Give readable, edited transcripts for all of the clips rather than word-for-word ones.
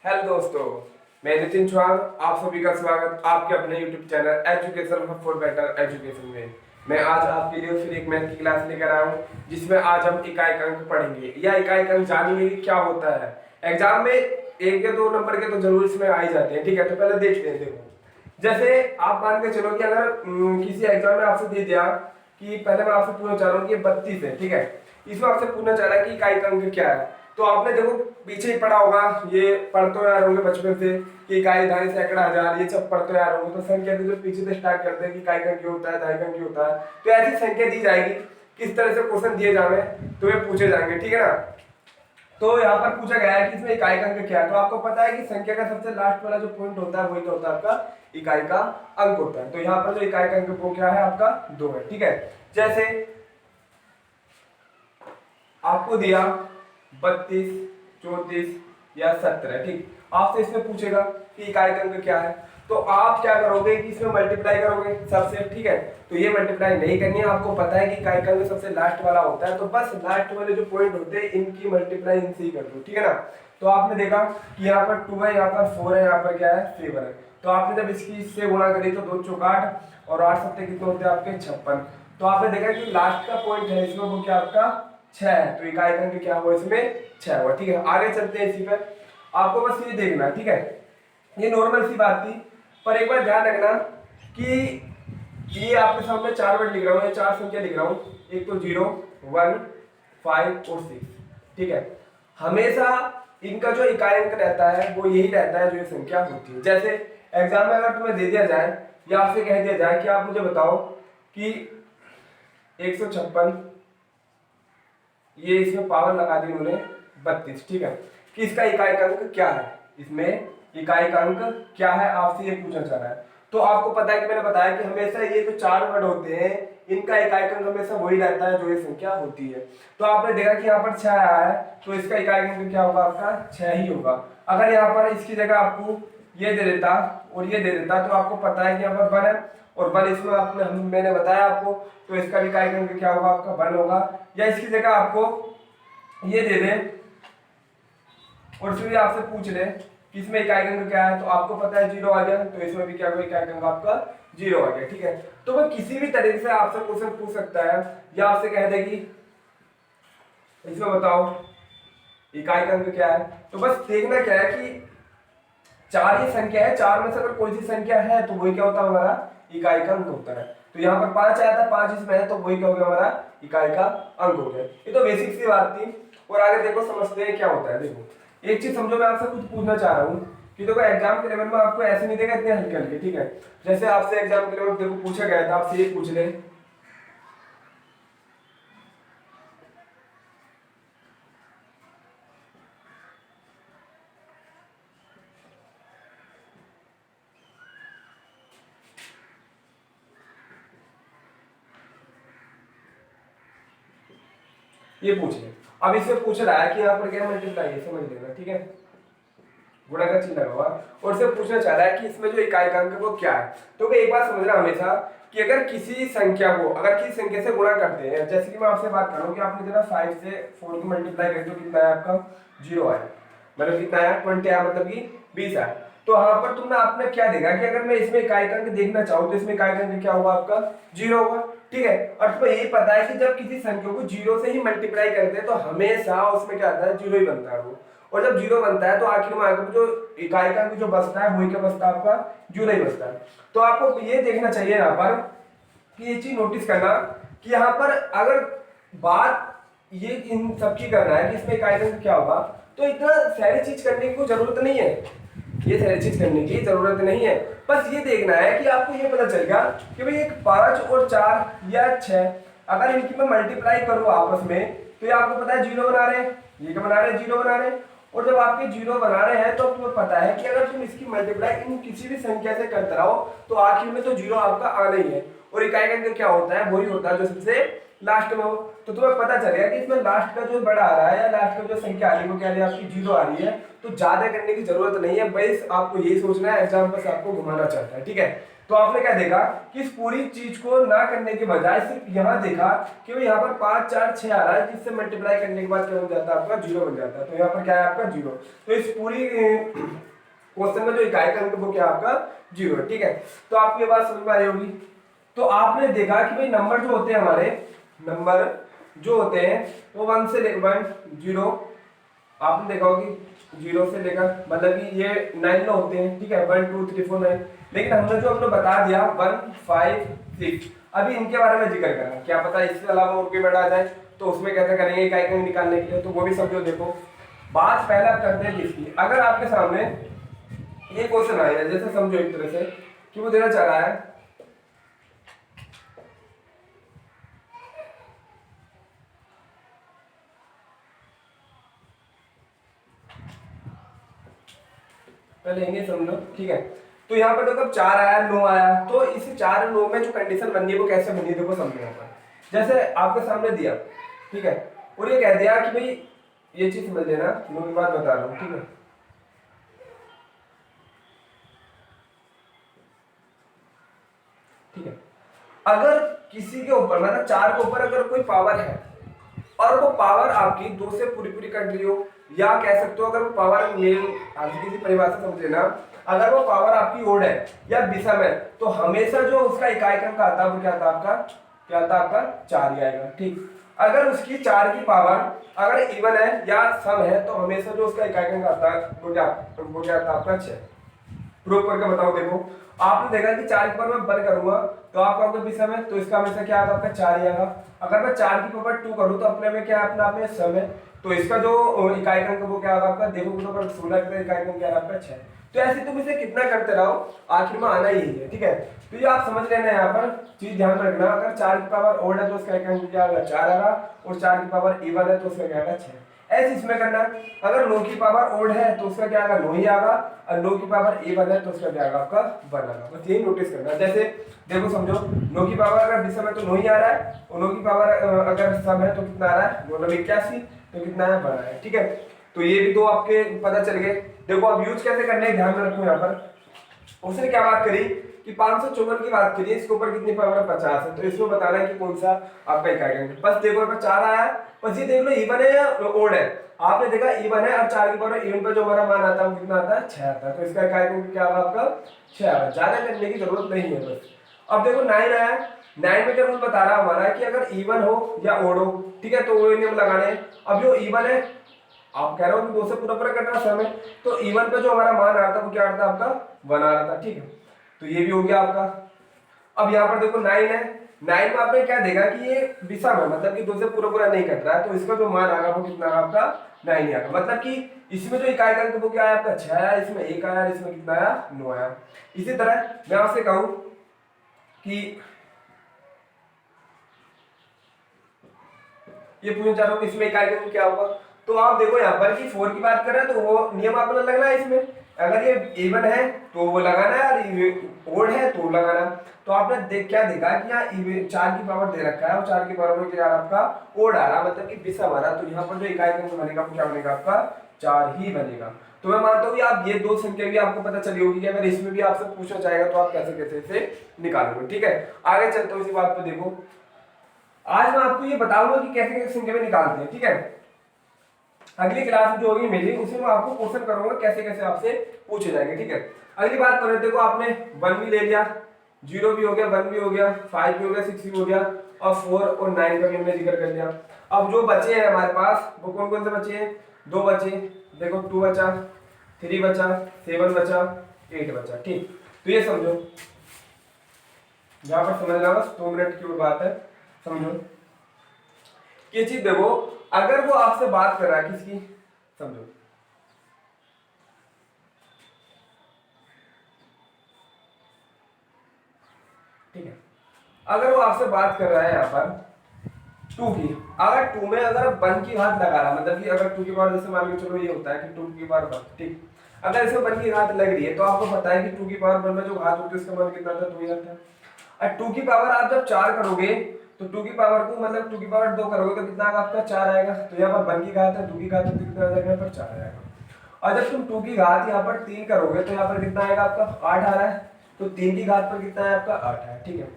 Hello दोस्तों, मैं नितिन चौहान। आप सभी का स्वागत आपके अपने YouTube channel education hub for better education में। मैं आज आपके लिए फिर एक मैथ की क्लास लेकर आया हूँ, जिसमें आज हम इकाई अंक पढ़ेंगे या इकाई अंक जानेंगे कि क्या होता है। एग्जाम में एक या दो नंबर के तो जरूर इसमें आ ही जाते हैं। ठीक है, तो पहले देखते हैं। देखो, जैसे आप मान के चलो कि अगर किसी एग्जाम में आपसे दे दिया कि पहले मैं आपसे पूछना चाह रहा हूँ कि 32 है, ठीक है, इसमें आपसे पूछना चाह रहा है कि इकाई अंक क्या है। तो आपने देखो पीछे ही पढ़ा होगा, ये पढ़ते यार होंगे बचपन से कि इकाई, दहाई, सैकड़ा, हजार, ये सब पढ़ते यार होंगे। तो संख्या से जो पीछे से स्टार्ट करते हैं कि इकाई अंक क्यों होता है, दहाई अंक क्यों होता है, तो ऐसी संख्या दी जाएगी, किस तरह से क्वेश्चन दिए जाए तो वे पूछे जाएंगे। ठीक है ना। तो यहाँ पर पूछा गया है कि इसमें इकाई अंक क्या है। तो आपको पता है कि संख्या का सबसे लास्ट वाला जो पॉइंट होता है वही क्या होता है, आपका इकाई का अंक होता है। तो यहाँ पर जो इकाई का अंक वो क्या है, आपका 2 है। ठीक है, जैसे आपको दिया 32, 34 या 17, ठीक, आपसे इसमें पूछेगा कि इकाई अंक क्या है। तो आप क्या करोगे कि इसमें मल्टीप्लाई करोगे सबसे। ठीक है, तो ये मल्टीप्लाई नहीं करनी है, आपको पता है कि इकाई अंक सबसे लास्ट वाला होता है, तो बस लास्ट वाले जो पॉइंट होते हैं इनकी मल्टीप्लाई इनसे ही कर दो। ठीक है ना। तो आपने देखा कि यहाँ पर 2 है, यहाँ पर 4 है, यहाँ पर क्या है 7 है। तो आपने जब इसकी इससे गुणा करी तो 2 चौक 8 और 8 सत्ते कितने होते हैं आपके 56। तो आपने देखा कि लास्ट का पॉइंट है इसमें वो क्या आपका 6 है। तो इकाई अंक क्या हुआ इसमें 6 हुआ। ठीक है, आगे चलते हैं इसी पर। आपको बस ये देखना है, ठीक है, ये नॉर्मल सी बात थी, पर एक बार ध्यान रखना कि ये आपके सामने 4 वर्ड लिख रहा हूँ, ये 4 संख्या लिख रहा हूँ, एक तो 0, 1, 5 और 6। ठीक है, हमेशा इनका जो इकाई अंक रहता है वो यही रहता है जो ये संख्या होती है। जैसे एग्जाम में अगर तुम्हें दे दिया जाए या आपसे कह दिया जाए कि आप मुझे बताओ कि 156, ये इसमें पावर लगा दी उन्होंने 32। ठीक है, कि इसका इकाई अंक क्या है, इसमें इकाई अंक क्या है, आपसे ये पूछना चाह रहा है। तो आपको पता है कि मैंने बताया कि हमेशा ये जो 4 वर्ड होते हैं इनका इकाई अंक हमेशा वही रहता है जो ये संख्या होती है। तो आपने देखा कि यहाँ पर 6 आया है, तो इसका इकाई अंक क्या होगा, आपका 6 ही होगा। अगर यहाँ पर इसकी जगह आपको ये दे देता और ये दे देता, तो आपको पता है कि यहाँ पर 1 है और 1 इसमें आपने मैंने बताया आपको, तो इसका इकाई अंक क्या होगा, आपका 1 होगा। या इसकी जगह आपको ये दे दे और फिर आपसे पूछ ले कि इसमें इकाई अंक क्या है, तो आपको पता है 0 आ गया, तो इसमें भी क्या होगा, इकाई अंक आपका 0 आ गया। ठीक है, तो वह किसी भी तरीके से आपसे क्वेश्चन पूछ सकता है या आपसे कह दे कि इसमें बताओ इकाई अंक क्या है। तो बस देखना क्या है कि 4 ही संख्या है, 4 में से अगर कोई सी संख्या है तो वही क्या होता है, हमारा इकाई का अंक होता है। तो यहाँ पर 5 आया था, 5 इसमें है, तो वही क्या हो गया, हमारा इकाई का अंक हो गया। ये तो बेसिक सी बात थी। और आगे देखो समझते हैं क्या होता है। देखो एक चीज समझो, मैं आपसे कुछ पूछना चाह रहा हूँ कि देखो एग्जाम के लेवल में आपको ऐसे नहीं देगा इतने हल्के हल्के। ठीक है, जैसे आपसे एग्जाम के लेवल देखो पूछा गया था, आपसे ये पूछ ले ये पूछ ले। अब इससे पूछ रहा है कि यहाँ पर क्या मल्टीप्लाई है, समझ लेना। ठीक है, गुणा का चिन्ह लगा हुआ और से पूछना चाह रहा है कि इसमें जो इकाई का अंक है वो क्या है। तो एक बात समझना हमेशा कि अगर किसी संख्या को अगर किसी संख्या से गुणा करते हैं, जैसे कि मैं आपसे बात कर रहा हूँ कि आपने जरा 5 से 4 को मल्टीप्लाई कर दो, कितना है आपका 0 आया, मतलब कितना आया 20 आया, मतलब कि 20 आया। तो यहाँ पर तुमने आपने क्या देखा कि अगर मैं इसमें इकाई का अंक देखना चाहूँ तो इसमें इकाई का अंक क्या होगा, आपका 0 होगा। ठीक है, और तुम्हें यही पता है कि जब किसी संख्या को 0 से ही मल्टीप्लाई करते हैं तो हमेशा उसमें क्या आता है, 0 ही बनता है वो। और जब 0 बनता है तो आखिर में आगे जो इकाई का अंक जो बचता है वही क्या बचता है, आपका 0 ही बचता है। तो आपको ये देखना चाहिए यहाँ पर कि ये चीज नोटिस करना कि यहाँ पर अगर बात ये इन सबकी करना है कि इसमें इकाई का अंक क्या होगा, तो इतना सारी चीज करने की कोई जरूरत नहीं है, ये सारी चीज करने की जरूरत नहीं है। बस ये देखना है कि आपको ये पता चलेगा कि भाई एक 5 और 4 या 6 अगर इनकी मैं मल्टीप्लाई करूँ आपस में, तो ये आपको पता है 0 बना रहे हैं, ये क्या बना रहे हैं, 0 बना रहे हैं। और जब आपके 0 बना रहे हैं तो तुम्हें पता है कि अगर तुम इसकी मल्टीप्लाई इन किसी भी संख्या से करते रहो तो आखिर में तो 0 आपका आना ही है। और इकाई का अंक क्या होता है, वही होता है जो सबसे लास्ट में हो। तो तुम्हें पता चलेगा कि इसमें लास्ट का जो बड़ा आ रहा है या लास्ट का जो संख्या आ रही है वो क्या आ रही है, आपकी 0 आ रही है। तो ज्यादा करने की जरूरत नहीं है, बस आपको यही सोचना है, एग्जाम बस आपको घुमाना चाहता है, ठीक है। तो आपने क्या देखा कि इस पूरी चीज को ना करने के बजाय सिर्फ यहाँ देखा कि भाई यहाँ पर 5 4 6 आ रहा है, जिससे मल्टीप्लाई करने के बाद क्या बन जाता है आपका 0 बन जाता है, तो यहाँ पर क्या है आपका 0। तो इस पूरी क्वेश्चन में जो इकाई का अंक वो क्या आपका 0 है, ठीक है। तो आपको ये बात समझ में आई होगी। तो आपने देखा कि भाई नंबर जो होते हैं हमारे, नंबर जो होते हैं वो 1 से लेकर 0, आपने देखा होगा कि 0 से लेकर मतलब कि ये 9 में होते हैं, ठीक है, 1 2 3 4 9। लेकिन हमने जो आपने बता दिया 1 5 6, अभी इनके बारे में जिक्र करना, क्या पता इसके अलावा और कोई वर्ड आ जाए तो उसमें कैसे करेंगे इकाई का अंक निकालने के लिए, तो वो भी समझो। देखो बात पहला करते हैं किसकी, अगर आपके सामने ये क्वेश्चन आया जैसे समझो एक तरह से कि वो देना चाह रहा है पहले इन्हें समझो, ठीक है। तो यहाँ पर देखो 4 आया 9 आया, तो इस 4 9 में जो कंडीशन बननी है वो कैसे बननी है देखो समझो। यहाँ पर जैसे आपके सामने दिया, ठीक है, और ये कह दिया कि भाई ये चीज समझ लेना, मैं भी बात बता रहा हूँ, ठीक है। ठीक है, अगर किसी के ऊपर मतलब 4 के ऊपर अगर कोई पावर है और वो पावर आपकी 2 से पूरी पूरी कट रही हो, या कह सकते हो अगर वो पावर मेन किसी परिभाषा समझ लेना, अगर वो पावर आपकी ओड है या विषम है, तो हमेशा जो उसका इकाई अंक आता है वो क्या आता है आपका, क्या आता है आपका 4 ही आएगा, ठीक। अगर उसकी 4 की पावर अगर इवन है या सम है तो हमेशा जो उसका इकाई अंक आता है वो क्या आता है आपका 6। प्रूव करके बताओ। देखो आपने देखा कि 4 की पावर में वन करूंगा तो आपका अगर विषम है तो इसका हमेशा क्या आएगा आपका 4 ही आएगा। अगर मैं 4 की पावर 2 करूं तो अपने में क्या अपने आप में सम है, तो इसका जो इकाई अंक वो क्या आएगा आपका, देखो तो 16 का इकाई अंक क्या है आपका 6। तो ऐसे तुम इसे कितना करते रहो आखिर में आना ही है, ठीक है। तो ये आप समझ लेना, यहाँ पर चीज ध्यान में रखना, अगर 4 की पावर ओड है तो उसका इकाई अंक क्या आएगा 4 आएगा, और 4 की पावर इवन है तो उसका क्या आएगा 6। ऐसे इसमें करना, अगर 9 की पावर ओड है तो उसका क्या आएगा 9 ही आएगा, और 9 की पावर इवन है तो उसका क्या आएगा आपका 1 आएगा। बस यही नोटिस करना। जैसे देखो समझो 9 की पावर अगर विषम है तो 9 ही आ रहा है, और 9 की पावर अगर सम है तो कितना आ रहा है 81, तो कितना है 1 है, ठीक है। तो ये भी तो आपके पता चल गए। देखो अब यूज कैसे करने हैं ध्यान में रखो। यहाँ पर उसने क्या बात करी कि 554 की बात करिए, इसके ऊपर कितनी पावर है 50 है, तो इसमें बताना है कि कौन सा आपका इकाई अंक। बस देखो यहाँ पर 4 आया, बस ये देख लो इवन है या ओड है। आपने देखा इवन है और 4 की पावर इवन पर जो हमारा मान आता है वो कितना आता है 6 आता है, तो इसका इकाई अंक क्या होगा आपका 6 आएगा। ज्यादा करने की जरूरत नहीं है बस। अब देखो 9 आया, 9 में क्या रूल बता रहा हमारा कि अगर इवन हो या ओड हो, ठीक है, तो वो नियम लगाने हैं। अब जो इवन है आप कह रहे हो कि 2 से पूरा पूरा कट रहा समय, तो इवन पे जो हमारा मान आ रहा था वो क्या आ रहा था आपका 1 आ रहा था, ठीक है। तो ये भी हो गया आपका। अब यहाँ पर देखो 9 है, 9 में आपने क्या देखा कि ये विषम है, मतलब कि 2 से पूरा पूरा नहीं कट रहा है, तो इसका जो मान आएगा वो कितना आएगा आपका 9 ही आएगा। मतलब कि इसमें जो इकाई अंक वो क्या आया आपका 6 आया, इसमें 1 आया, इसमें कितना आया 9 आया। इसी तरह मैं आपसे कहूं कि ये पूछना चाह रहा हूँ इसमें इकाई अंक क्या होगा, तो आप देखो यहाँ पर कि 4 की बात कर रहे हैं तो वो नियम आपको लगना है इसमें, अगर ये इवन है तो वो लगाना है और ओड है तो लगाना। तो आपने क्या देखा कि यहाँ 4 की पावर दे रखा है और 4 की पावर में क्या आपका ओड आ रहा, मतलब कि विषम आ रहा, तो यहाँ पर जो इकाई अंक बनेगा वो क्या बनेगा आपका 4 ही बनेगा। तो मैं मानता हूँ आप ये 2 संख्या भी आपको पता चली होगी कि अगर इसमें भी आपसे पूछा जाएगा तो आप कैसे कैसे इसे निकालोगे, ठीक है। आगे चलते हो इसी बात पे। देखो आज मैं आपको ये बताऊंगा कि कैसे कैसे संख्या में निकालते हैं, ठीक है। अगली क्लास जो होगी मेरी उसमें मैं आपको क्वेश्चन करूंगा कैसे कैसे आपसे पूछे जाएंगे, ठीक है। अगली बात करें, देखो आपने 1 भी ले लिया, 0 भी हो गया, 1 भी हो गया, 5 भी हो गया, 6 भी हो गया, और 4 और 9 का भी हमने जिक्र कर लिया। अब जो बचे हैं हमारे पास वो कौन कौन से बचे हैं, 2 बचे, देखो 2 बचा, 3 बचा, 7 बचा, 8 बचा, ठीक। तो ये समझो, यहाँ पर समझना बस 2 मिनट की बात है, समझो ये चीज। देखो अगर वो आपसे बात कर रहा है किसकी, समझो ठीक है, अगर वो आपसे बात कर रहा है यहाँ पर 2 की, अगर 2 में अगर 1 की घात लगा रहा, मतलब कि अगर 2 की पावर जैसे मान के चलो ये होता है कि 2 की पावर 1, ठीक। अगर इसमें 1 की घात लग रही है तो आपको पता है कि 2 की पावर 1 में जो घात होती है उसका मान कितना था 2 ही आता है। और 2 की पावर आप जब 4 करोगे तो 2 की पावर को मतलब 2 की पावर 2 करोगे तो कितना आएगा आपका 4 आएगा। तो यहाँ पर 1 की घात है, 2 की घात है तो कितना आ जाएगा पर 4 आएगा। और जब तुम 2 की घात यहाँ पर 3 करोगे तो यहाँ पर कितना आएगा आपका 8 आ रहा है, तो 3 की घात पर कितना है आपका 8 है, ठीक है।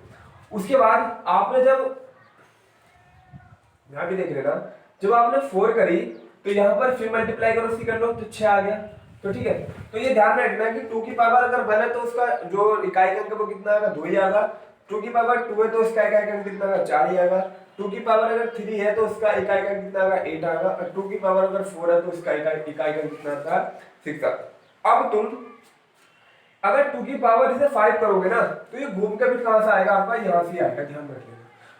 उसके बाद आपने जब यहाँ भी देख लेना, जब आपने 4 करी तो यहाँ पर फिर मल्टीप्लाई करो सी कर लो तो 6 आ गया, तो ठीक है। तो ये ध्यान में रखना कि 2 की पावर अगर 1 है तो उसका जो इकाई अंक वो कितना आएगा 2 ही आएगा, 2 की पावर 2 है तो उसका इकाई अंक कितना आएगा 4 ही आएगा, 2 की पावर अगर 3 है तो उसका इकाई अंक कितना आएगा 8 आएगा, और 2 की पावर अगर 4 है तो उसका इकाई अंक कितना आता है 6 आता। अब तुम अगर 2 की पावर इसे 5 करोगे ना तो ये घूम के भी कहां से आएगा आपका यहाँ से आएगा, ध्यान रखना।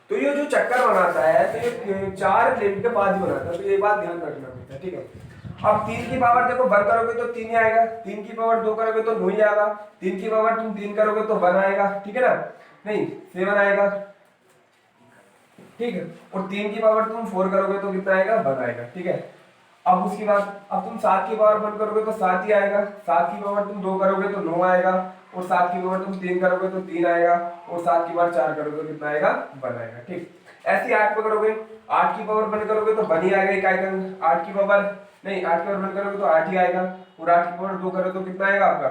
तो ये जो चक्कर बनाता है तो ये 4 लिमिट के बाद ही बनाता है, तो ये बात ध्यान रखना होता है, ठीक है। अब 3 की पावर देखो 1 करोगे तो 3 ही आएगा, 3 की पावर 2 करोगे तो 9 ही आएगा, 3 की पावर तुम 3 करोगे तो 1 आएगा, ठीक है ना, नहीं 7 आएगा, ठीक है। और 3 की पावर तुम 4 करोगे तो कितना आएगा 1 आएगा, ठीक है। अब उसके बाद अब तुम 7 की पावर 1 करोगे तो 7 ही आएगा, 7 की पावर तुम 2 करोगे तो 9 आएगा, और 7 की पावर तुम 3 करोगे तो 3 आएगा, और 7 की पावर 4 करोगे तो कितना आएगा 1 आएगा, ठीक। ऐसे 8 पे करोगे, 8 की पावर 1 करोगे तो 1 ही आएगा इकाई अंक, 8 की पावर नहीं 8 की पावर 1 करोगे तो 8 ही आएगा, और 8 की पावर 2 करोगे तो कितना आएगा आपका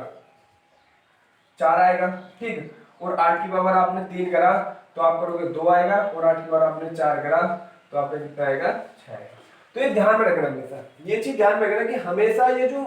4 आएगा, ठीक। और 8 की पावर आपने 3 करा तो आप करोगे 2 आएगा, और 8 की पावर आपने 4 करा तो आपका कितना आएगा 6 आएगा। तो ये ध्यान में रखना, हमेशा ये चीज ध्यान में रखना कि हमेशा ये जो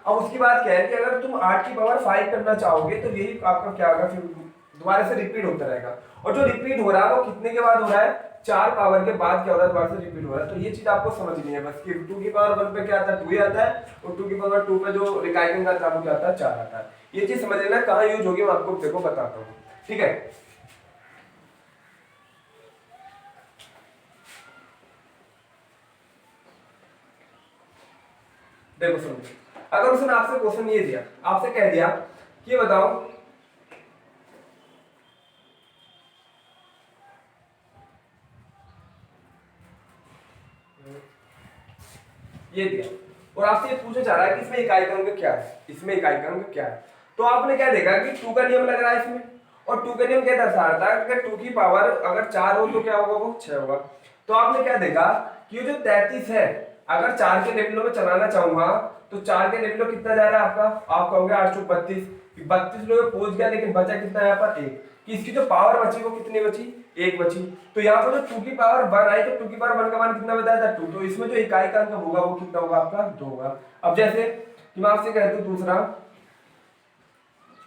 अब उसकी बात क्या है कि अगर तुम 8 की पावर 5 करना चाहोगे तो यही आपका क्या होगा, फिर दोबारा से रिपीट होता रहेगा, और जो रिपीट हो रहा है वो कितने के बाद हो रहा है 4 पावर के बाद क्या हो रहा है, दोबारा से रिपीट हो रहा है। तो ये चीज आपको समझनी है बस कि 2 की पावर 1 पे क्या आता है 2 ही आता है, और 2 की पावर 2 पे जो रिकाइकिंग आता है वो क्या आता है 4 आता है। ये चीज समझ लेना कहाँ यूज होगी, मैं आपको देखो बताता हूँ, ठीक है। देखो सुनो, अगर उसने आपसे क्वेश्चन ये दिया, आपसे कह दिया कि बताओ ये दिया और आपसे ये पूछा जा रहा है कि इसमें इकाई अंक क्या है, इसमें इकाई अंक क्या है, तो आपने क्या देखा कि 2 का नियम लग रहा है इसमें, और 2 का नियम क्या दर्शाता है कि 2 की पावर अगर 4 हो तो क्या होगा वो 6 होगा। तो आपने क्या देखा कि ये जो 33 है अगर 4 के लेवलों में चलाना चाहूंगा तो 4 के लेवलों कितना जा रहा है आपका, आप कहोगे 832, 32 लोग पहुंच गया, लेकिन बचा कितना है यहाँ पर 1, कि इसकी जो पावर बची वो कितनी बची 1 बची। तो यहाँ पर जो 2 की पावर 1 आई तो 2 की पावर 1 का मान कितना बताया था 2, तो इसमें जो इकाई का अंक होगा वो कितना होगा आपका 2 होगा। अब जैसे कि मैं आपसे कहता हूँ दूसरा,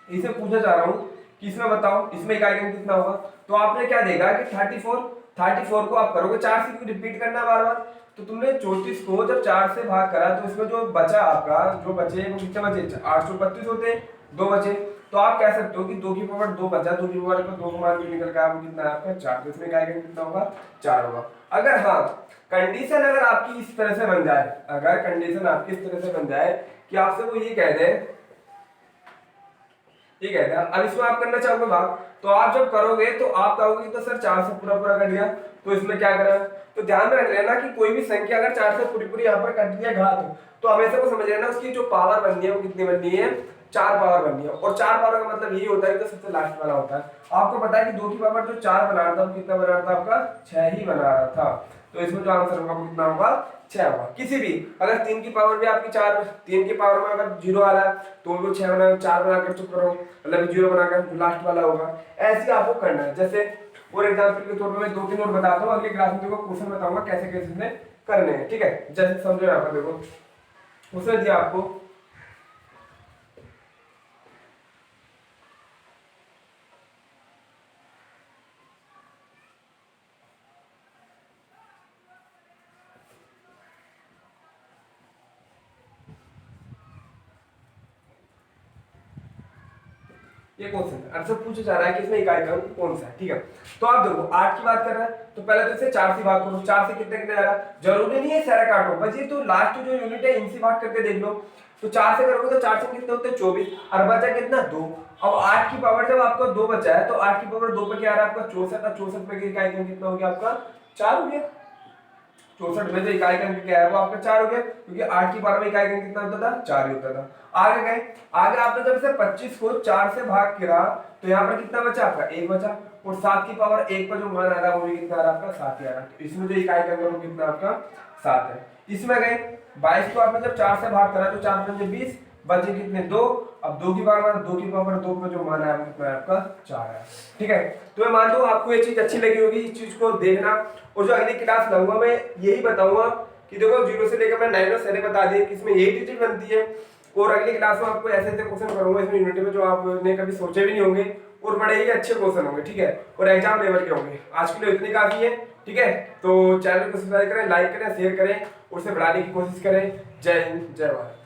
इसे पूछना चाह रहा हूँ कि इसमें बताओ इसमें इकाई अंक कितना होगा, तो आपने क्या देखा कि 34 को आप करोगे 4 से रिपीट करना बार बार, तो तुमने 34 को जब 4 से भाग करा तो इसमें जो बचा आपका जो बचे वो कितने बचे 832 होते, 2 बचे। तो आप कह सकते हो कि 2 की पावर 2 बचा, 2 की पावर को 2 को मान के निकल के वो कितना है आपका 4, तो इसमें इकाई अंक कितना होगा 4 होगा। अगर हाँ कंडीशन अगर आपकी इस तरह से बन जाए, अगर कंडीशन आपकी इस तरह से बन जाए कि आपसे वो ये कह दे, ठीक है, अब इसमें आप करना चाहोगे भाग, तो आप जब करोगे तो आप कहोगे तो सर 4 से पूरा पूरा कट गया, तो इसमें क्या करा, तो ध्यान में रख लेना कि कोई भी संख्या अगर 4 से पूरी पूरी यहाँ पर कट गया घात, तो हमेशा को समझ लेना उसकी जो पावर बननी है वो कितनी बननी है 4 पावर बननी है, और 4 पावर का मतलब यही होता है कि सबसे लास्ट वाला होता है। आपको पता है कि 2 की पावर जो 4 बना रहा था वो कितना बना रहा था आपका 6 ही बना रहा था, तो इसमें जो आंसर होगा वो कितना होगा 6 होगा। किसी भी अगर 3 की पावर भी आपकी 4, 3 की पावर में अगर 0 आ रहा है तो वो 6 बना 4 बनाकर चुप करो, मतलब 0 बनाकर लास्ट वाला होगा, ऐसे आपको करना है। जैसे और एग्जांपल के तौर पर मैं 2-3 और बताता हूँ, अगली क्लास में देखो क्वेश्चन बताऊंगा कैसे कैसे इसमें करने हैं, ठीक है। जैसे समझो यहाँ पर देखो उसने दिया आपको ये क्वेश्चन है, आपसे पूछा जा रहा है कि इसमें इकाई अंक कौन सा है, ठीक है। तो आप देखो 8 की बात कर रहे हैं तो पहले तो इसे 4 से भाग करो, 4 से कितने कितने आ रहा है, जरूरी नहीं है सारा काटो, बस ये तो लास्ट जो यूनिट है इनसे भाग करके देख लो, तो 4 से करोगे तो 4 से कितने होते हैं 24, और बचा कितना 2। अब 8 की पावर जब आपका 2 बचा है तो 8 की पावर 2 पे क्या आ रहा है आपका 64, और 64 पे इकाई अंक कितना हो गया आपका 4 हो गया, 64 में जो इकाई अंक क्या है वो आपका 4 हो गया, क्योंकि 8 की पावर में इकाई अंक कितना होता था 4 ही होता था। आगे गए, आगे आपने जब से 25 को 4 से भाग किया तो यहाँ पर कितना बचा आपका 1 बचा, और 7 की पावर 1 पर जो मान आ रहा है वो भी कितना आ रहा है आपका 7 ही आ रहा है, तो इसमें जो इकाई अंक है वो कितना आपका 7 है। इसमें गए 22 को आपने जब 4 से भाग करा तो 4 पंजे 20, बचे कितने 2। अब 2 की पावर 2 की पावर 2 पे जो मान है आपका 4 है। ठीक है, तो मैं मानता हूँ आपको ये चीज अच्छी लगी होगी, इस चीज को देखना। और जो अगली क्लास लाऊंगा मैं यही बताऊंगा कि देखो 0 से लेकर मैं 9 और सारे बता दिए किसमें यही डिजिट बनती है। और अगली क्लास में आपको ऐसे ऐसे क्वेश्चन करूंगा इसमें यूनिटी में जो आपने कभी सोचे भी नहीं होंगे और बड़े ही अच्छे क्वेश्चन होंगे। ठीक है, और एग्जाम लेवल के होंगे। आज के लिए इतनी काफी है। ठीक है, तो चैनल को सब्सक्राइब करें, लाइक करें, शेयर करें, उसे बढ़ाने की कोशिश करें। जय हिंद, जय भारत।